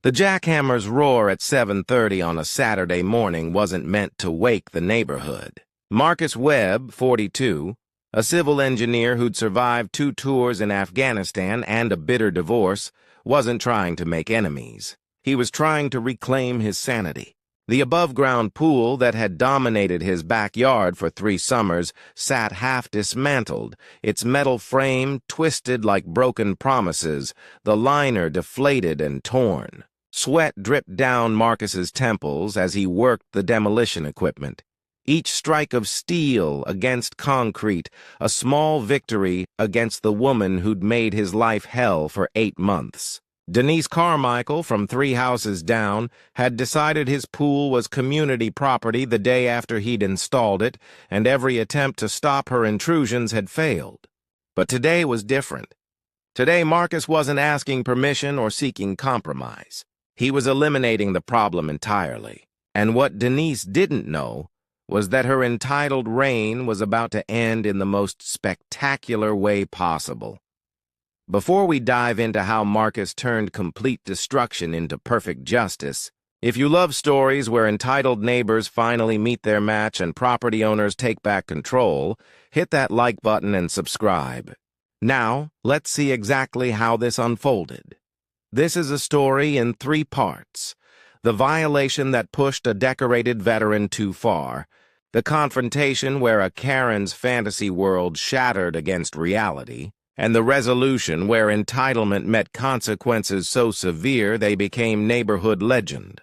The jackhammer's roar at 7:30 on a Saturday morning wasn't meant to wake the neighborhood. Marcus Webb, 42, a civil engineer who'd survived 2 tours in Afghanistan and a bitter divorce, wasn't trying to make enemies. He was trying to reclaim his sanity. The above-ground pool that had dominated his backyard for 3 summers sat half dismantled, its metal frame twisted like broken promises, the liner deflated and torn. Sweat dripped down Marcus's temples as he worked the demolition equipment. Each strike of steel against concrete, a small victory against the woman who'd made his life hell for 8 months. Denise Carmichael, from 3 houses down, had decided his pool was community property the day after he'd installed it, and every attempt to stop her intrusions had failed. But today was different. Today, Marcus wasn't asking permission or seeking compromise. He was eliminating the problem entirely. And what Denise didn't know was that her entitled reign was about to end in the most spectacular way possible. Before we dive into how Marcus turned complete destruction into perfect justice, if you love stories where entitled neighbors finally meet their match and property owners take back control, hit that like button and subscribe. Now, let's see exactly how this unfolded. This is a story in 3 parts. The violation that pushed a decorated veteran too far, the confrontation where a Karen's fantasy world shattered against reality, and the resolution where entitlement met consequences so severe they became neighborhood legend.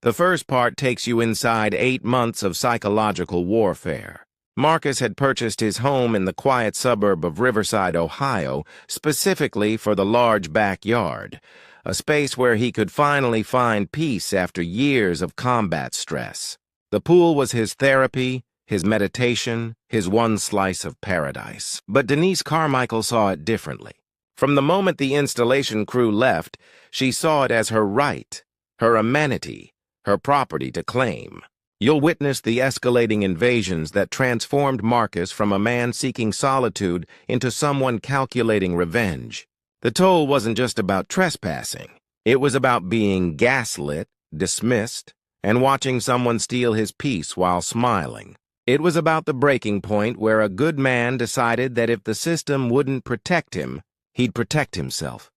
The first part takes you inside 8 months of psychological warfare. Marcus had purchased his home in the quiet suburb of Riverside, Ohio, specifically for the large backyard, a space where he could finally find peace after years of combat stress. The pool was his therapy, his meditation, his one slice of paradise. But Denise Carmichael saw it differently. From the moment the installation crew left, she saw it as her right, her amenity, her property to claim. You'll witness the escalating invasions that transformed Marcus from a man seeking solitude into someone calculating revenge. The toll wasn't just about trespassing. It was about being gaslit, dismissed, and watching someone steal his peace while smiling. It was about the breaking point where a good man decided that if the system wouldn't protect him, he'd protect himself.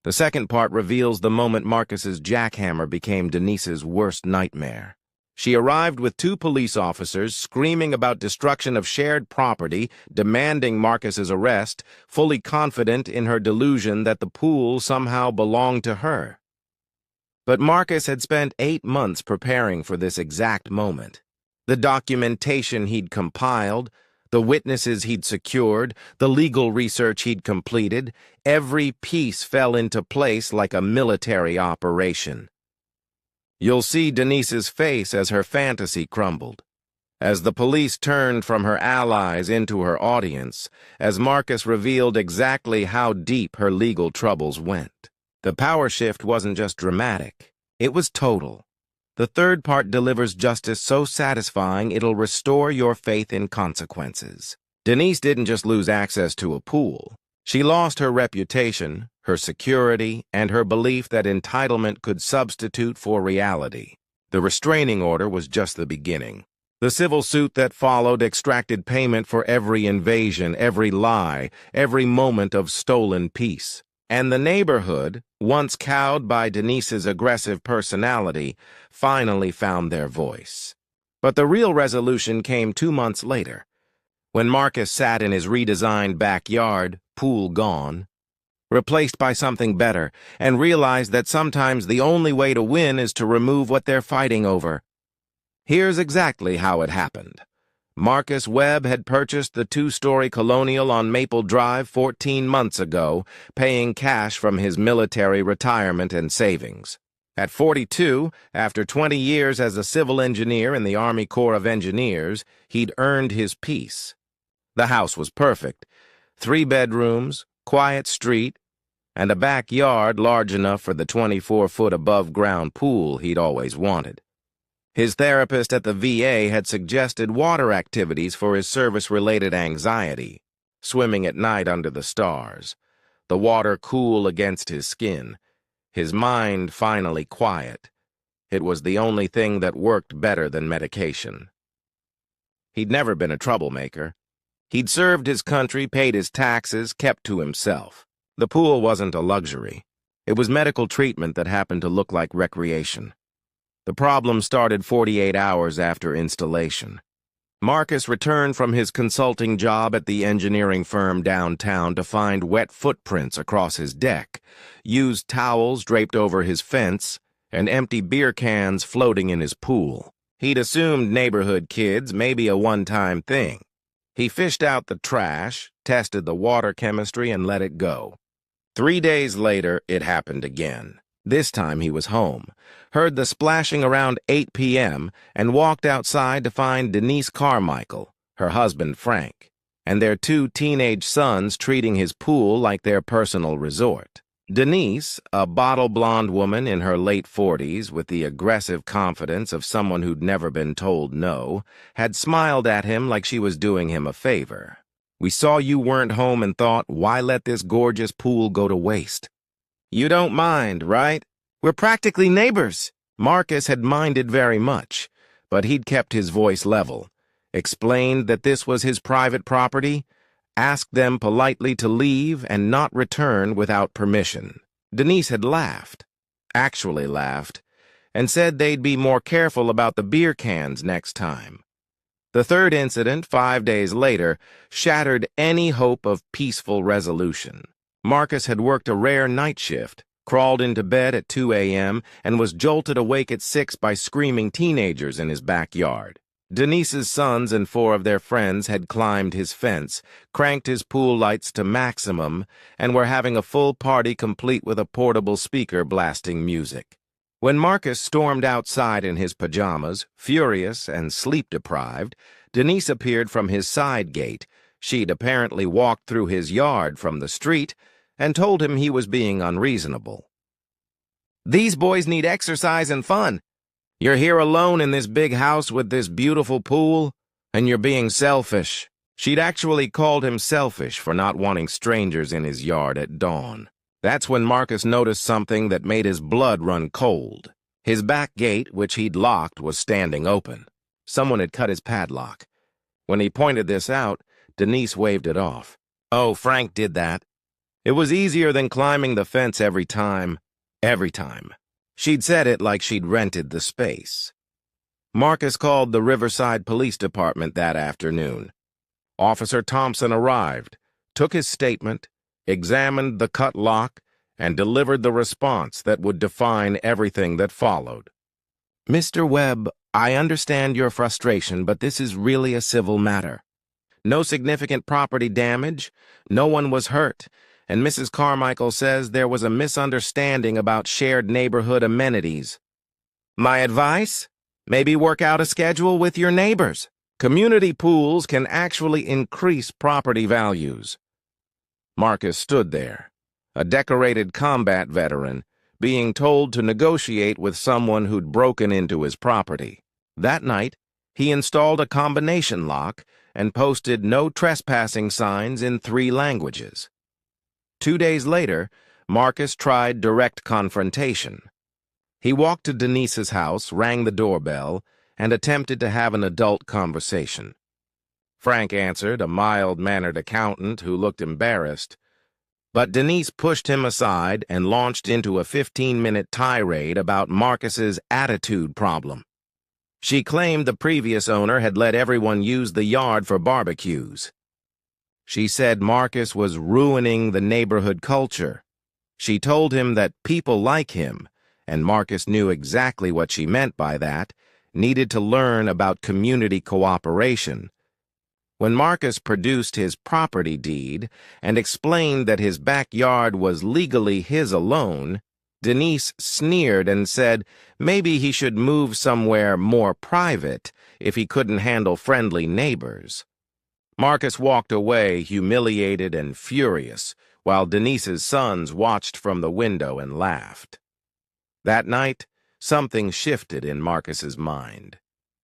The second part reveals the moment Marcus's jackhammer became Denise's worst nightmare. She arrived with 2 police officers screaming about destruction of shared property, demanding Marcus's arrest, fully confident in her delusion that the pool somehow belonged to her. But Marcus had spent 8 months preparing for this exact moment. The documentation he'd compiled, the witnesses he'd secured, the legal research he'd completed, every piece fell into place like a military operation. You'll see Denise's face as her fantasy crumbled, as the police turned from her allies into her audience, as Marcus revealed exactly how deep her legal troubles went. The power shift wasn't just dramatic, it was total. The third part delivers justice so satisfying it'll restore your faith in consequences. Denise didn't just lose access to a pool. She lost her reputation, her security, and her belief that entitlement could substitute for reality. The restraining order was just the beginning. The civil suit that followed extracted payment for every invasion, every lie, every moment of stolen peace. And the neighborhood, once cowed by Denise's aggressive personality, finally found their voice. But the real resolution came 2 months later, when Marcus sat in his redesigned backyard, pool gone, replaced by something better, and realized that sometimes the only way to win is to remove what they're fighting over. Here's exactly how it happened. Marcus Webb had purchased the 2-story colonial on Maple Drive 14 months ago, paying cash from his military retirement and savings. At 42, after 20 years as a civil engineer in the Army Corps of Engineers, he'd earned his peace. The house was perfect. 3 bedrooms, quiet street, and a backyard large enough for the 24-foot above-ground pool he'd always wanted. His therapist at the VA had suggested water activities for his service-related anxiety, swimming at night under the stars, the water cool against his skin, his mind finally quiet. It was the only thing that worked better than medication. He'd never been a troublemaker. He'd served his country, paid his taxes, kept to himself. The pool wasn't a luxury. It was medical treatment that happened to look like recreation. The problem started 48 hours after installation. Marcus returned from his consulting job at the engineering firm downtown to find wet footprints across his deck, used towels draped over his fence, and empty beer cans floating in his pool. He'd assumed neighborhood kids, maybe a one-time thing. He fished out the trash, tested the water chemistry, and let it go. 3 days later, it happened again. This time he was home, heard the splashing around 8 p.m., and walked outside to find Denise Carmichael, her husband Frank, and their 2 teenage sons treating his pool like their personal resort. Denise, a bottle-blonde woman in her late 40s with the aggressive confidence of someone who'd never been told no, had smiled at him like she was doing him a favor. "We saw you weren't home and thought, why let this gorgeous pool go to waste? You don't mind, right? We're practically neighbors." Marcus had minded very much, but he'd kept his voice level, explained that this was his private property, asked them politely to leave and not return without permission. Denise had laughed, actually laughed, and said they'd be more careful about the beer cans next time. The third incident, 5 days later, shattered any hope of peaceful resolution. Marcus had worked a rare night shift, crawled into bed at 2 a.m., and was jolted awake at 6 by screaming teenagers in his backyard. Denise's sons and 4 of their friends had climbed his fence, cranked his pool lights to maximum, and were having a full party complete with a portable speaker blasting music. When Marcus stormed outside in his pajamas, furious and sleep-deprived, Denise appeared from his side gate. She'd apparently walked through his yard from the street and told him he was being unreasonable. "These boys need exercise and fun. You're here alone in this big house with this beautiful pool, and you're being selfish." She'd actually called him selfish for not wanting strangers in his yard at dawn. That's when Marcus noticed something that made his blood run cold. His back gate, which he'd locked, was standing open. Someone had cut his padlock. When he pointed this out, Denise waved it off. "Oh, Frank did that. It was easier than climbing the fence every time. Every time." She'd said it like she'd rented the space. Marcus called the Riverside Police Department that afternoon. Officer Thompson arrived, took his statement, examined the cut lock, and delivered the response that would define everything that followed. "Mr. Webb, I understand your frustration, but this is really a civil matter. No significant property damage, no one was hurt, and Mrs. Carmichael says there was a misunderstanding about shared neighborhood amenities. My advice? Maybe work out a schedule with your neighbors. Community pools can actually increase property values." Marcus stood there, a decorated combat veteran, being told to negotiate with someone who'd broken into his property. That night, he installed a combination lock and posted no trespassing signs in 3 languages. 2 days later, Marcus tried direct confrontation. He walked to Denise's house, rang the doorbell, and attempted to have an adult conversation. Frank answered, a mild-mannered accountant who looked embarrassed. But Denise pushed him aside and launched into a 15-minute tirade about Marcus's attitude problem. She claimed the previous owner had let everyone use the yard for barbecues. She said Marcus was ruining the neighborhood culture. She told him that people like him, and Marcus knew exactly what she meant by that, needed to learn about community cooperation. When Marcus produced his property deed and explained that his backyard was legally his alone, Denise sneered and said maybe he should move somewhere more private if he couldn't handle friendly neighbors. Marcus walked away, humiliated and furious, while Denise's sons watched from the window and laughed. That night, something shifted in Marcus's mind.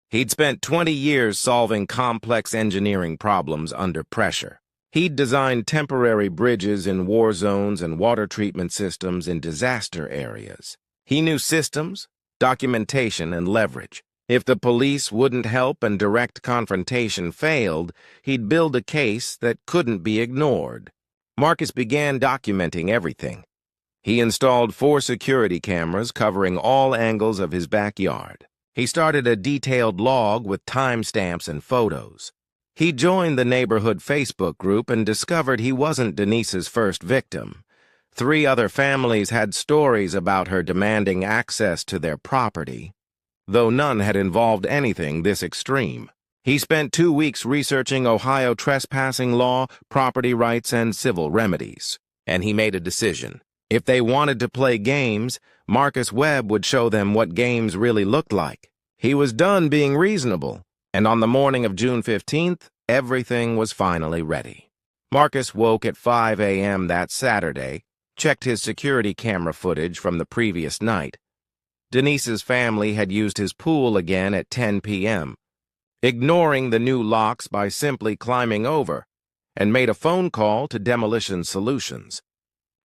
He'd spent 20 years solving complex engineering problems under pressure. He'd designed temporary bridges in war zones and water treatment systems in disaster areas. He knew systems, documentation, and leverage. If the police wouldn't help and direct confrontation failed, he'd build a case that couldn't be ignored. Marcus began documenting everything. He installed 4 security cameras covering all angles of his backyard. He started a detailed log with timestamps and photos. He joined the neighborhood Facebook group and discovered he wasn't Denise's first victim. 3 other families had stories about her demanding access to their property, though none had involved anything this extreme. He spent 2 weeks researching Ohio trespassing law, property rights, and civil remedies. And he made a decision. If they wanted to play games, Marcus Webb would show them what games really looked like. He was done being reasonable, and on the morning of June 15th, everything was finally ready. Marcus woke at 5 a.m. that Saturday, checked his security camera footage from the previous night. Denise's family had used his pool again at 10 p.m., ignoring the new locks by simply climbing over, and made a phone call to Demolition Solutions,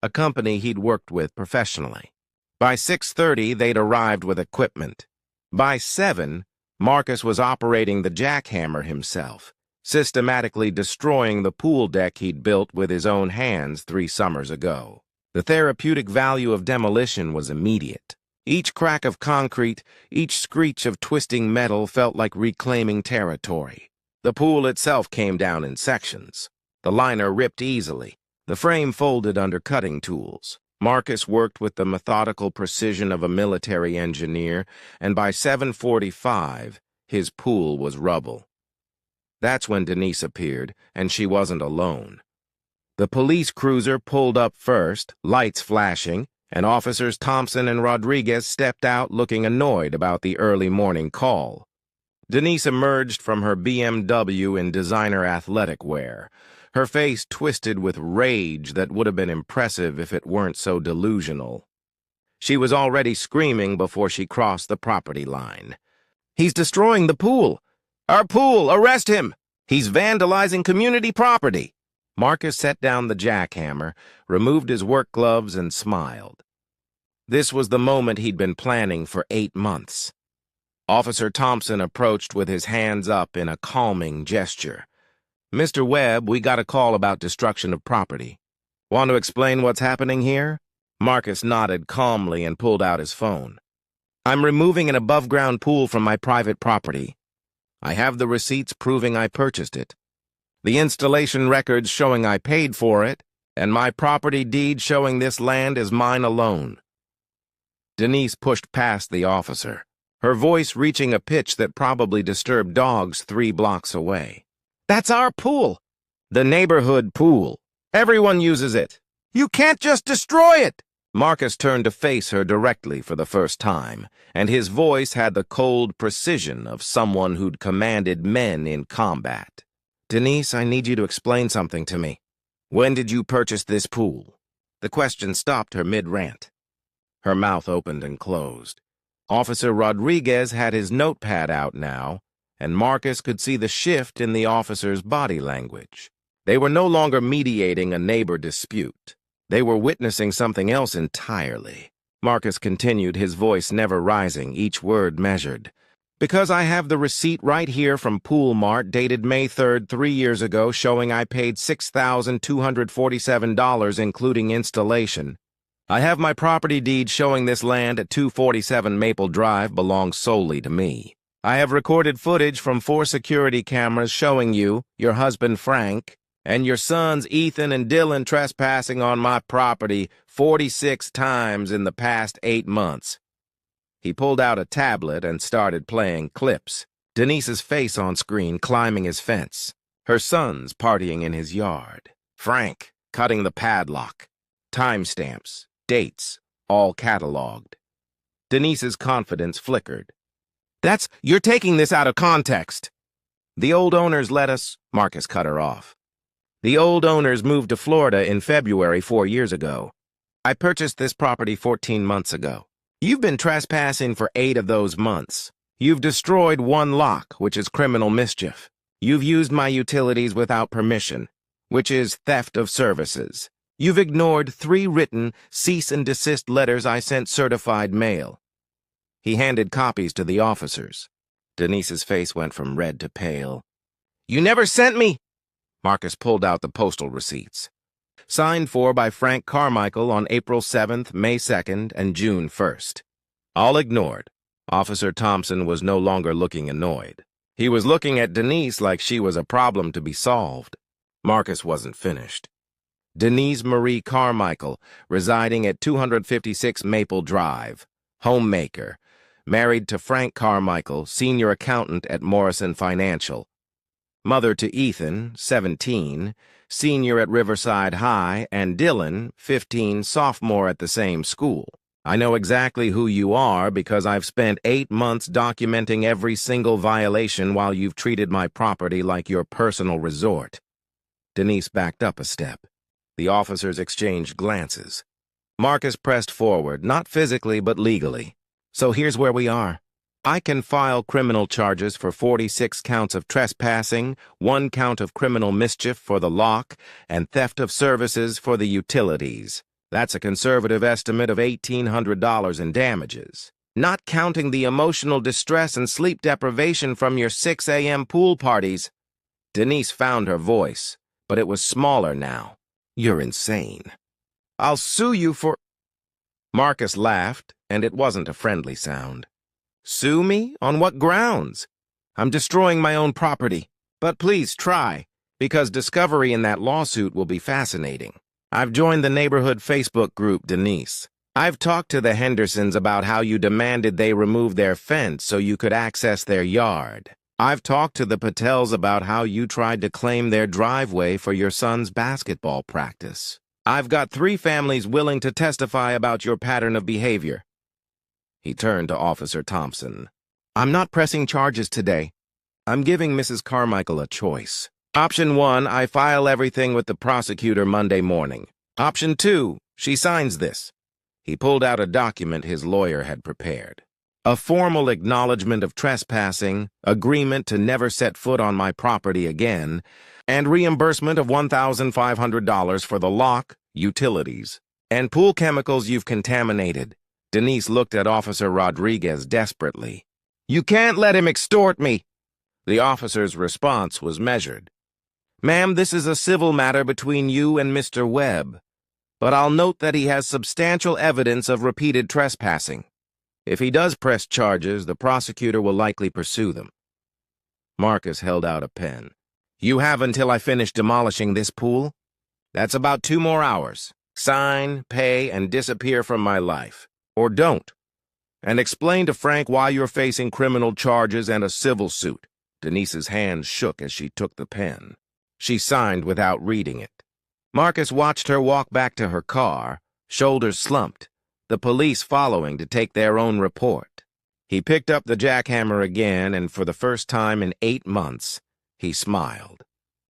a company he'd worked with professionally. By 6:30, they'd arrived with equipment. By 7, Marcus was operating the jackhammer himself, systematically destroying the pool deck he'd built with his own hands 3 summers ago. The therapeutic value of demolition was immediate. Each crack of concrete, each screech of twisting metal felt like reclaiming territory. The pool itself came down in sections. The liner ripped easily. The frame folded under cutting tools. Marcus worked with the methodical precision of a military engineer, and by 7:45, his pool was rubble. That's when Denise appeared, and she wasn't alone. The police cruiser pulled up first, lights flashing, and Officers Thompson and Rodriguez stepped out looking annoyed about the early morning call. Denise emerged from her BMW in designer athletic wear, her face twisted with rage that would have been impressive if it weren't so delusional. She was already screaming before she crossed the property line. "He's destroying the pool! Our pool! Arrest him! He's vandalizing community property!" Marcus set down the jackhammer, removed his work gloves, and smiled. This was the moment he'd been planning for 8 months. Officer Thompson approached with his hands up in a calming gesture. "Mr. Webb, we got a call about destruction of property. Want to explain what's happening here?" Marcus nodded calmly and pulled out his phone. "I'm removing an above-ground pool from my private property. I have the receipts proving I purchased it, the installation records showing I paid for it, and my property deed showing this land is mine alone." Denise pushed past the officer, her voice reaching a pitch that probably disturbed dogs 3 blocks away. "That's our pool. The neighborhood pool. Everyone uses it. You can't just destroy it!" Marcus turned to face her directly for the first time, and his voice had the cold precision of someone who'd commanded men in combat. "Denise, I need you to explain something to me. When did you purchase this pool?" The question stopped her mid-rant. Her mouth opened and closed. Officer Rodriguez had his notepad out now, and Marcus could see the shift in the officer's body language. They were no longer mediating a neighbor dispute. They were witnessing something else entirely. Marcus continued, his voice never rising, each word measured. "Because I have the receipt right here from Pool Mart dated May 3rd, 3 years ago, showing I paid $6,247 including installation. I have my property deed showing this land at 247 Maple Drive belongs solely to me. I have recorded footage from 4 security cameras showing you, your husband Frank, and your sons Ethan and Dylan trespassing on my property 46 times in the past 8 months. He pulled out a tablet and started playing clips. Denise's face on screen climbing his fence. Her sons partying in his yard. Frank cutting the padlock. Timestamps, dates, all cataloged. Denise's confidence flickered. You're taking this out of context. The old owners let us, Marcus cut her off. The old owners moved to Florida in February 4 years ago. I purchased this property 14 months ago. You've been trespassing for 8 of those months. You've destroyed 1 lock, which is criminal mischief. You've used my utilities without permission. which is theft of services. You've ignored 3 written cease and desist letters I sent certified mail. He handed copies to the officers. Denise's face went from red to pale. You never sent me! Marcus pulled out the postal receipts. Signed for by Frank Carmichael on April 7th, May 2nd, and June 1st. All ignored. Officer Thompson was no longer looking annoyed. He was looking at Denise like she was a problem to be solved. Marcus wasn't finished. Denise Marie Carmichael, residing at 256 Maple Drive. Homemaker. Married to Frank Carmichael, senior accountant at Morrison Financial. Mother to Ethan, 17, senior at Riverside High, and Dylan, 15, sophomore at the same school. I know exactly who you are because I've spent 8 months documenting every single violation while you've treated my property like your personal resort. Denise backed up a step. The officers exchanged glances. Marcus pressed forward, not physically but legally. So here's where we are. I can file criminal charges for 46 counts of trespassing, 1 count of criminal mischief for the lock, and theft of services for the utilities. That's a conservative estimate of $1,800 in damages. Not counting the emotional distress and sleep deprivation from your 6 a.m. pool parties. Denise found her voice, but it was smaller now. You're insane. I'll sue you for... Marcus laughed, and it wasn't a friendly sound. Sue me? On what grounds? I'm destroying my own property. But please try, because discovery in that lawsuit will be fascinating. I've joined the neighborhood Facebook group, Denise. I've talked to the Hendersons about how you demanded they remove their fence so you could access their yard. I've talked to the Patels about how you tried to claim their driveway for your son's basketball practice. I've got 3 families willing to testify about your pattern of behavior. He turned to Officer Thompson. I'm not pressing charges today. I'm giving Mrs. Carmichael a choice. Option 1, I file everything with the prosecutor Monday morning. Option 2, she signs this. He pulled out a document his lawyer had prepared. A formal acknowledgement of trespassing, agreement to never set foot on my property again, and reimbursement of $1,500 for the lock, utilities, and pool chemicals you've contaminated. Denise looked at Officer Rodriguez desperately. You can't let him extort me. The officer's response was measured. Ma'am, this is a civil matter between you and Mr. Webb, but I'll note that he has substantial evidence of repeated trespassing. If he does press charges, the prosecutor will likely pursue them. Marcus held out a pen. You have until I finish demolishing this pool? That's about 2 more hours. Sign, pay, and disappear from my life. Or don't. And explain to Frank why you're facing criminal charges and a civil suit. Denise's hands shook as she took the pen. She signed without reading it. Marcus watched her walk back to her car, shoulders slumped, the police following to take their own report. He picked up the jackhammer again, and for the first time in 8 months, he smiled.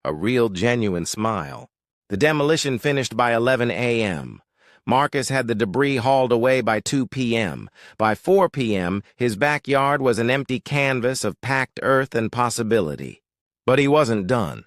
A real, genuine smile. The demolition finished by 11 a.m. Marcus had the debris hauled away by 2 p.m. By 4 p.m., his backyard was an empty canvas of packed earth and possibility. But he wasn't done.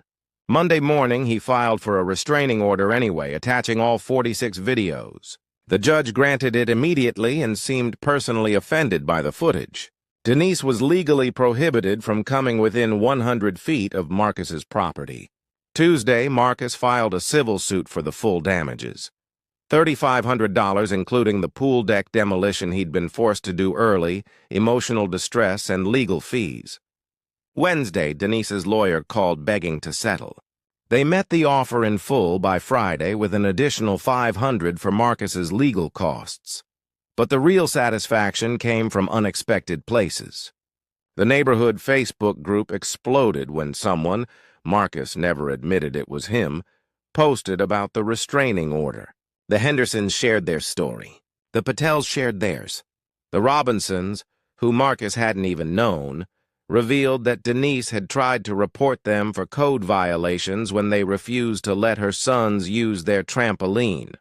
Monday morning, he filed for a restraining order anyway, attaching all 46 videos. The judge granted it immediately and seemed personally offended by the footage. Denise was legally prohibited from coming within 100 feet of Marcus's property. Tuesday, Marcus filed a civil suit for the full damages. $3,500, including the pool deck demolition he'd been forced to do early, emotional distress, and legal fees. Wednesday, Denise's lawyer called begging to settle. They met the offer in full by Friday with an additional $500 for Marcus's legal costs. But the real satisfaction came from unexpected places. The neighborhood Facebook group exploded when someone, Marcus never admitted it was him, posted about the restraining order. The Hendersons shared their story. The Patels shared theirs. The Robinsons, who Marcus hadn't even known, revealed that Denise had tried to report them for code violations when they refused to let her sons use their trampoline.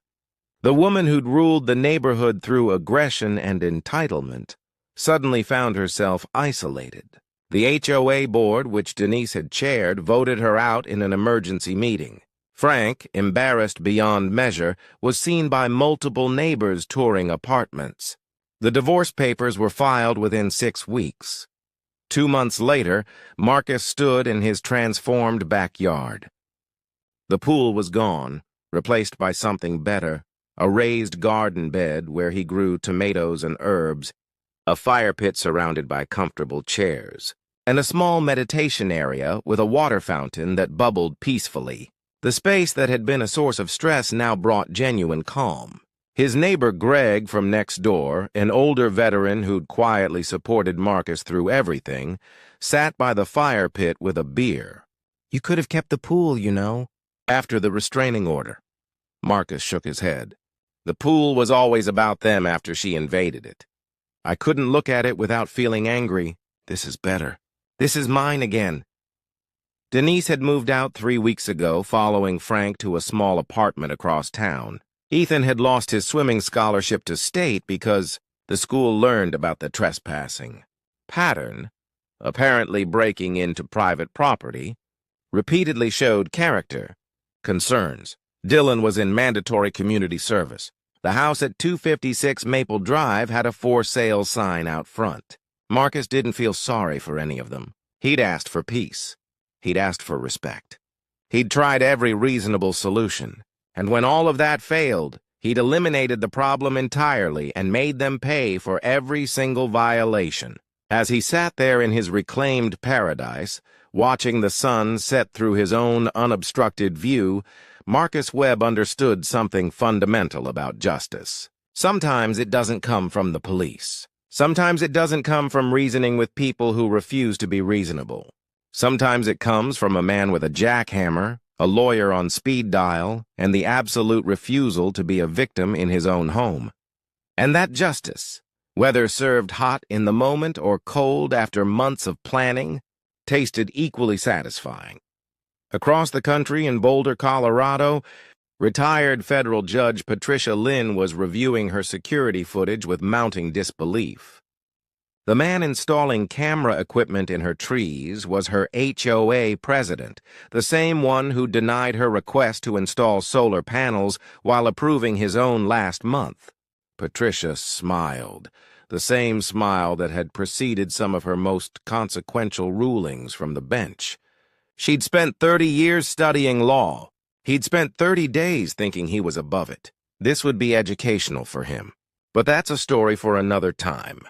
The woman who'd ruled the neighborhood through aggression and entitlement suddenly found herself isolated. The HOA board, which Denise had chaired, voted her out in an emergency meeting. Frank, embarrassed beyond measure, was seen by multiple neighbors touring apartments. The divorce papers were filed within 6 weeks. 2 months later, Marcus stood in his transformed backyard. The pool was gone, replaced by something better, a raised garden bed where he grew tomatoes and herbs, a fire pit surrounded by comfortable chairs, and a small meditation area with a water fountain that bubbled peacefully. The space that had been a source of stress now brought genuine calm. His neighbor Greg from next door, an older veteran who'd quietly supported Marcus through everything, sat by the fire pit with a beer. "You could have kept the pool, you know." After the restraining order, Marcus shook his head. The pool was always about them after she invaded it. "I couldn't look at it without feeling angry. This is better. This is mine again." Denise had moved out 3 weeks ago, following Frank to a small apartment across town. Ethan had lost his swimming scholarship to state because the school learned about the trespassing pattern, apparently breaking into private property, repeatedly showed character concerns. Dylan was in mandatory community service. The house at 256 Maple Drive had a for sale sign out front. Marcus didn't feel sorry for any of them. He'd asked for peace. He'd asked for respect. He'd tried every reasonable solution. And when all of that failed, he'd eliminated the problem entirely and made them pay for every single violation. As he sat there in his reclaimed paradise, watching the sun set through his own unobstructed view, Marcus Webb understood something fundamental about justice. Sometimes it doesn't come from the police. Sometimes it doesn't come from reasoning with people who refuse to be reasonable. Sometimes it comes from a man with a jackhammer, a lawyer on speed dial, and the absolute refusal to be a victim in his own home. And that justice, whether served hot in the moment or cold after months of planning, tasted equally satisfying. Across the country in Boulder, Colorado, retired federal judge Patricia Lynn was reviewing her security footage with mounting disbelief. The man installing camera equipment in her trees was her HOA president, the same one who denied her request to install solar panels while approving his own last month. Patricia smiled, the same smile that had preceded some of her most consequential rulings from the bench. She'd spent 30 years studying law. He'd spent 30 days thinking he was above it. This would be educational for him. But that's a story for another time.